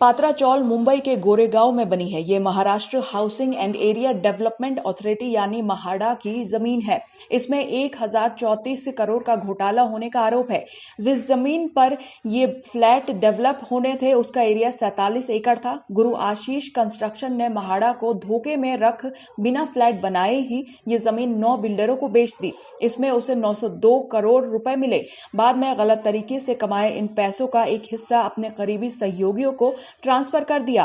पात्रा चौल मुंबई के गोरेगांव में बनी है। ये Maharashtra housing and area development authority यानी महाडा की जमीन है। इसमें 1034 करोड़ का घोटाला होने का आरोप है। जिस जमीन पर ये फ्लैट डेवलप होने थे उसका एरिया 47 एकड़ था। गुरु आशीष कंस्ट्रक्शन ने महाडा को धोखे में रख बिना फ्लैट बनाए ही ये जमीन 9 बिल्डरों को बेच दी। इसमें उसे 902 करोड़ रुपए मिले। बाद में गलत तरीके से कमाए इन पैसों का एक हिस्सा अपने करीबी सहयोगियों को ट्रांसफर कर दिया।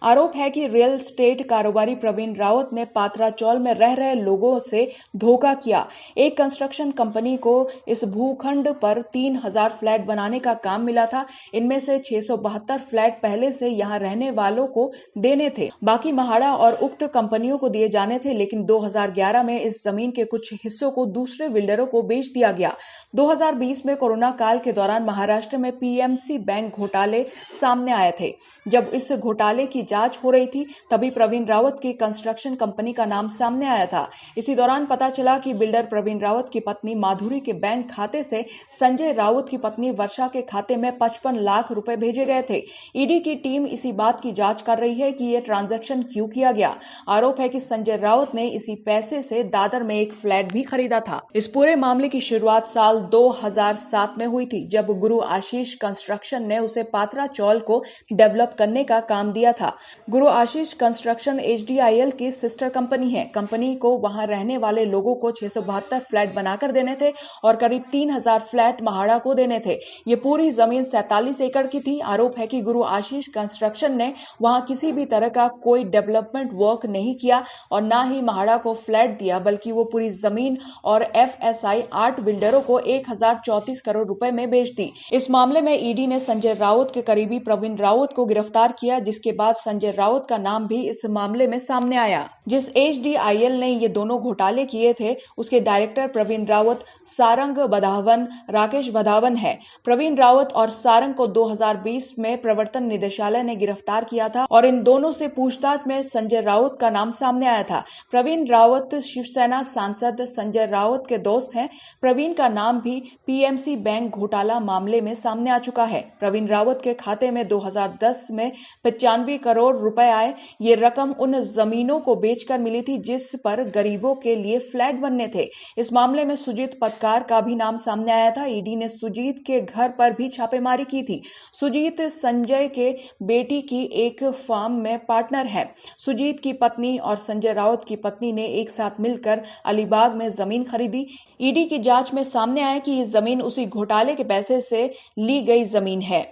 आरोप है कि रियल एस्टेट कारोबारी प्रवीण रावत ने पात्रा चौल में रह रहे लोगों से धोखा किया। एक कंस्ट्रक्शन कंपनी को इस भूखंड पर 3000 फ्लैट बनाने का काम मिला था। इनमें से 672 फ्लैट पहले से यहां रहने वालों को देने थे, बाकी महाड़ा और उक्त कंपनियों को दिए जाने थे। लेकिन 2011 में इस जमीन के कुछ हिस्सों को दूसरे बिल्डरों को बेच दिया गया। 2020 में कोरोना काल के दौरान महाराष्ट्र में पीएमसी बैंक घोटाले सामने आए थे। जब इस घोटाले की जांच हो रही थी तभी प्रवीण रावत की कंस्ट्रक्शन कंपनी का नाम सामने आया था। इसी दौरान पता चला कि बिल्डर प्रवीण रावत की पत्नी माधुरी के बैंक खाते से संजय राउत की पत्नी वर्षा के खाते में 55 लाख रुपए भेजे गए थे। ईडी की टीम इसी बात की जांच कर रही है कि यह ट्रांजैक्शन क्यों किया गया। आरोप है कि संजय राउत ने इसी पैसे से दादर में एक फ्लैट भी खरीदा था। इस पूरे मामले की शुरुआत साल 2007 में हुई थी, जब गुरु आशीष कंस्ट्रक्शन ने उसे पात्रा चौल को डेवलप करने का काम दिया था। गुरु आशीष कंस्ट्रक्शन एचडीआईएल की सिस्टर कंपनी है। कंपनी को वहां रहने वाले लोगों को 672 फ्लैट बनाकर देने थे और करीब 3000 फ्लैट महाड़ा को देने थे। ये पूरी जमीन 47 एकड़ की थी। आरोप है कि गुरु आशीष कंस्ट्रक्शन ने वहां किसी भी तरह का कोई डेवलपमेंट वर्क नहीं किया और ना ही महाड़ा को फ्लैट दिया, बल्कि वो पूरी जमीन और एफएसआई 8 बिल्डरों को 1034 करोड़ रुपए में बेच दी। इस मामले में ईडी ने संजय राउत के करीबी प्रवीण रावत को गिरफ्तार किया, जिसके बाद संजय राउत का नाम भी इस मामले में सामने आया। जिस एचडीआईएल ने ये दोनों घोटाले किए थे उसके डायरेक्टर प्रवीण रावत, सारंग बधावन, राकेश बधावन है। प्रवीण रावत और सारंग को 2020 में प्रवर्तन निदेशालय ने गिरफ्तार किया था और इन दोनों से पूछताछ में संजय राउत का नाम सामने आया था। प्रवीण रावत शिवसेना सांसद संजय राउत के दोस्त हैं। प्रवीण का नाम भी पीएमसी बैंक घोटाला मामले में सामने आ चुका है। प्रवीण रावत के खाते में 2010 में 95 करोड़ रुपए आए। ये रकम उन जमीनों को बेचकर मिली थी जिस पर गरीबों के लिए फ्लैट बनने थे। इस मामले में सुजीत पटकार का भी नाम सामने आया था। ईडी ने सुजीत के घर पर भी छापेमारी की थी। सुजीत संजय के बेटी की एक फार्म में पार्टनर है। सुजीत की पत्नी और संजय राउत की पत्नी ने एक साथ मिलकर अलीबाग में जमीन खरीदी। ईडी की जांच में सामने आया कि ये जमीन उसी घोटाले के पैसे से ली गई जमीन है।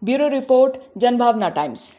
Bureau report, Janbhavna times.